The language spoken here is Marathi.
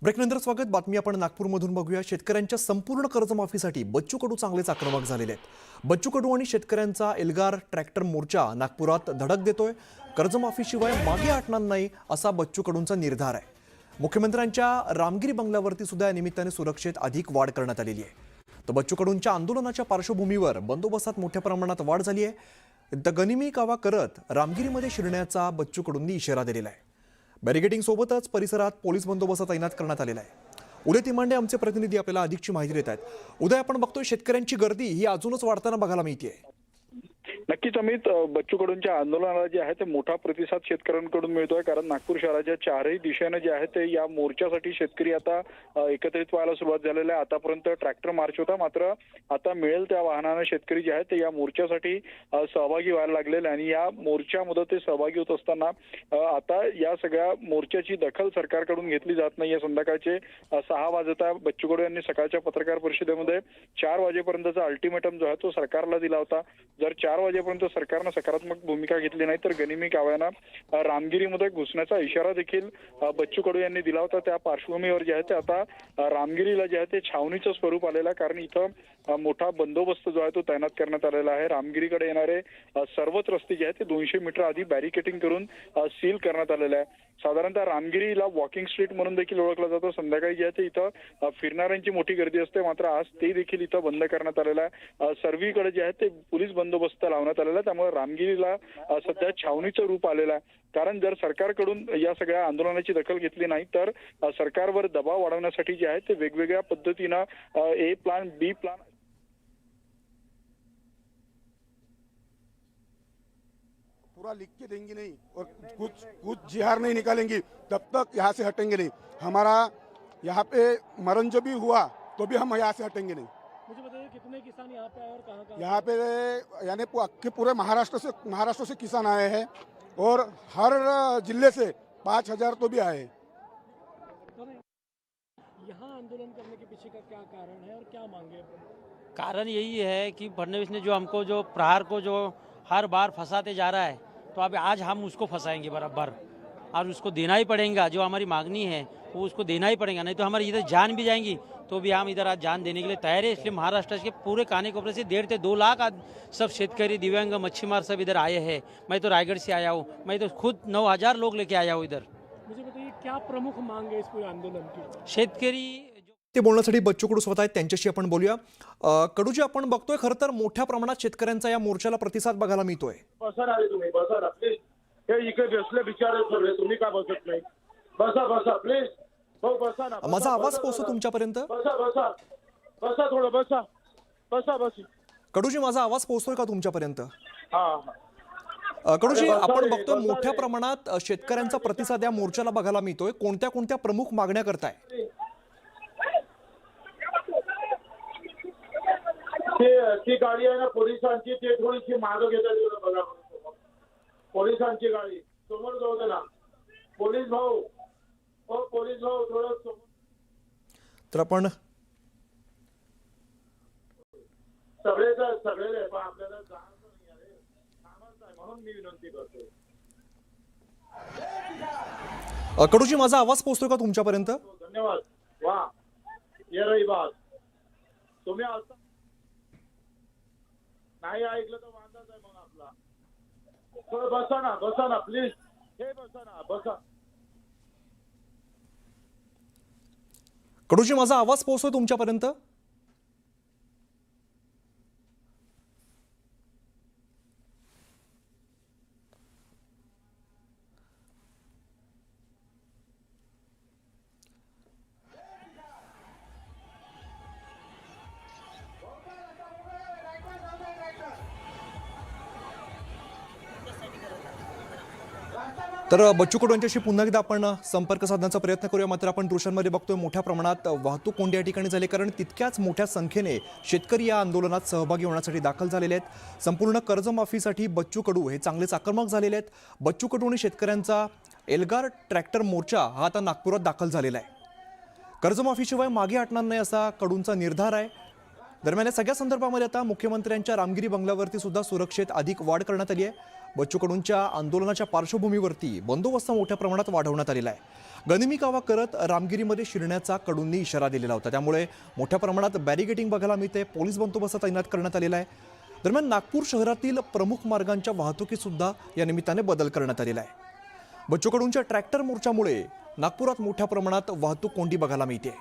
ब्रेकनंतर स्वागत. बातमी आपण नागपूरमधून बघूया. शेतकऱ्यांच्या संपूर्ण कर्जमाफीसाठी बच्चू कडू चांगलेच आक्रमक झालेले आहेत. बच्चू कडू आणि शेतकऱ्यांचा एल्गार ट्रॅक्टर मोर्चा नागपुरात धडक देतोय. कर्जमाफीशिवाय मागे हटणार नाही असा बच्चू कडूंचा निर्धार आहे. मुख्यमंत्र्यांच्या रामगिरी बंगल्यावरती सुद्धा या निमित्ताने सुरक्षेत अधिक वाढ करण्यात आलेली आहे. तर बच्चू कडूंच्या आंदोलनाच्या पार्श्वभूमीवर बंदोबस्तात मोठ्या प्रमाणात वाढ झाली आहे. गनिमी कावा करत रामगिरीमध्ये शिरण्याचा बच्चू कडूंनी इशारा दिलेला आहे. बॅरिकेडिंग सोबतच परिसरात पोलीस बंदोबस्त तैनात करण्यात आलेला आहे. उदय तिमांडे आमचे प्रतिनिधी आपल्याला अधिकची माहिती देत आहेत. उदय, आपण बघतोय शेतकऱ्यांची गर्दी ही अजूनच वाढताना बघायला मिळते. नक्कीच अमित, बच्चू कडूंच्या आंदोलनाला जे आहे ते मोठा प्रतिसाद शेतकऱ्यांकडून मिळतोय. कारण नागपूर शहराच्या चारही दिशेने जे आहे ते या मोर्चासाठी शेतकरी आता एकत्रित व्हायला सुरुवात झालेली आहे. आतापर्यंत ट्रॅक्टर मार्च होता, मात्र आता मिळेल त्या वाहनाने शेतकरी जे आहेत ते या मोर्चासाठी सहभागी व्हायला लागलेले. आणि या मोर्चामध्ये ते सहभागी होत असताना आता या सगळ्या मोर्चाची दखल सरकारकडून घेतली जात नाहीये. संध्याकाळचे 6 वाजता बच्चू कडू यांनी सकाळच्या पत्रकार परिषदेमध्ये 4 वाजेपर्यंतचा अल्टिमेटम जो आहे तो सरकारला दिला होता. जर 4 वाजेपर्यंत सरकारनं सकारात्मक भूमिका घेतली नाही तर गनिमी काव्यानं रामगिरीमध्ये घुसण्याचा इशारा देखील बच्चू कडू यांनी दिला होता. त्या पार्श्वभूमीवर जे आहे ते आता रामगिरीला जे आहे ते छावणीचं स्वरूप आलेलं आहे. कारण इथं मोठा बंदोबस्त जो आहे तो तैनात करण्यात आलेला आहे. रामगिरीकडे येणारे सर्वच रस्ते जे आहेत ते 200 मीटर आधी बॅरिकेटिंग करून सील करण्यात आलेलं आहे. साधारणतः रामगिरीला वॉकिंग स्ट्रीट म्हणून देखील ओळखलं जातं. संध्याकाळी जे आहे ते इथं फिरणाऱ्यांची मोठी गर्दी असते, मात्र आज ते देखील इथं बंद करण्यात आलेलं आहे. सर्वीकडे जे आहे ते पोलीस बंदोबस्त लावण्यात आलेला आहे. त्यामुळे रामगिरीला सध्या छावणीचं रूप आलेलं आहे. कारण जर सरकारकडून या सगळ्या आंदोलनाची दखल घेतली नाही तर सरकारवर दबाव वाढवण्यासाठी जे आहे ते वेगवेगळ्या पद्धतीनं ए प्लान, बी प्लान पूरा लिख के देंगी नहीं और कुछ जिहार नहीं निकालेंगी तब तक यहाँ से हटेंगे नहीं. हमारा यहाँ पे मरण जो भी हुआ तो भी हम यहाँ से हटेंगे नहीं. मुझे बताइए कितने किसान यहाँ पे आए और कहाँ यहाँ पे यानी पूरे महाराष्ट्र से किसान आए हैं और हर जिले से 5000 तो भी आए हैं. यहाँ आंदोलन करने के पीछे का क्या कारण है और क्या मांगे? कारण यही है कि फडणवीस ने जो हमको जो प्रहार को जो हर बार फंसाते जा रहा है, तो अब आज हम उसको फंसाएंगे बराबर और उसको देना ही पड़ेगा. जो हमारी मांगनी है वो उसको देना ही पड़ेगा, नहीं तो हमारी इधर जान भी जाएंगी तो भी हम इधर आज जान देने के लिए तैयार है. इसलिए महाराष्ट्र के पूरे काने कोपरे से 1.5 से 2 लाख आज सब शेतकरी, दिव्यांग, मच्छीमार सब इधर आए हैं. मैं तो रायगढ़ से आया हूँ, मैं तो खुद 9000 लोग लेके आया हूँ इधर. मुझे बताइए क्या प्रमुख मांग है इस पूरे आंदोलन की? शेतकरी ते बोलण्यासाठी बच्चू कडू स्वतः आहेत, त्यांच्याशी आपण बोलूया. कडूजी, आपण बघतोय खरं तर मोठ्या प्रमाणात शेतकऱ्यांचा या मोर्चाला प्रतिसाद बघायला मिळतोय. बसा ना रे तुम्ही, बसा ना प्लीज. हे इकडे बसले बिचारे सगळे, तुम्ही काय बसत नाही? बसा बसा प्लीज. हो बसा ना. माझा आवाज पोहोचतो तुमच्यापर्यंत? बसा बसा बसा, थोडं बसा बसा बस. कडूजी, माझा आवाज पोहोचतोय का तुमच्यापर्यंत? हा. कडूजी, आपण बघतोय मोठ्या प्रमाणात शेतकऱ्यांचा प्रतिसाद या मोर्चाला बघायला मिळतोय. कोणत्या कोणत्या प्रमुख मागण्या करताय? ती गाडी आहे ना पोलिसांची, ते थोडीशी मागं घेतात बघा. पोलिसांची गाडी समोर जाऊ दे ना. पोलीस भाऊ, हो पोलीस भाऊ थोडं. तर आपण सगळे पण आपल्याला जाणं नाही आहे, म्हणून मी विनंती करतो. कडूजी, माझा आवाज पोहोचतोय का तुमच्यापर्यंत? धन्यवाद. वा, ये रही बात. तुम्ही आता नाही ऐकलं तर वांदाच आहे मग आपला. थोडं बसा ना प्लीज. हे बसा ना, बसा. कडूजी, माझा आवाज पोहोचतोय तुमच्यापर्यंत? तर बच्चू कडू यांच्याशी पुन्हा एकदा आपण संपर्क साधण्याचा प्रयत्न करूया. मात्र आपण दृश्यांमध्ये बघतोय मोठ्या प्रमाणात वाहतूक कोंडी या ठिकाणी झाली, कारण तितक्याच मोठ्या संख्येने शेतकरी या आंदोलनात सहभागी होण्यासाठी दाखल झालेले आहेत. संपूर्ण कर्जमाफीसाठी बच्चू कडू हे चांगलेच आक्रमक झालेले आहेत. बच्चू कडू आणि शेतकऱ्यांचा एल्गार ट्रॅक्टर मोर्चा हा आता नागपुरात दाखल झालेला आहे. कर्जमाफीशिवाय मागे हटणार नाही असा कडूंचा निर्धार आहे. दरम्यान या सगळ्या संदर्भामध्ये आता मुख्यमंत्र्यांच्या रामगिरी बंगल्यावरती सुद्धा सुरक्षेत अधिक वाढ करण्यात आली आहे. बच्चू कडूंच्या आंदोलनाच्या पार्श्वभूमीवरती बंदोबस्त मोठ्या प्रमाणात वाढवण्यात आलेला आहे। गनिमी कावा करत रामगिरीमध्ये शिरण्याचा कडूंनी इशारा दिलेला होता, त्यामुळे मोठ्या प्रमाणात बॅरिगेटिंग बघायला मिळते, पोलीस बंदोबस्त तैनात करण्यात आलेला आहे। दरम्यान नागपूर शहरातील प्रमुख मार्गांच्या वाहतुकीत सुद्धा या निमित्ताने बदल करण्यात आलेला आहे। बच्चू कडूंच्या ट्रॅक्टर मोर्चामुळे नागपुरात मोठ्या प्रमाणात वाहतूक कोंडी बघायला मिळते।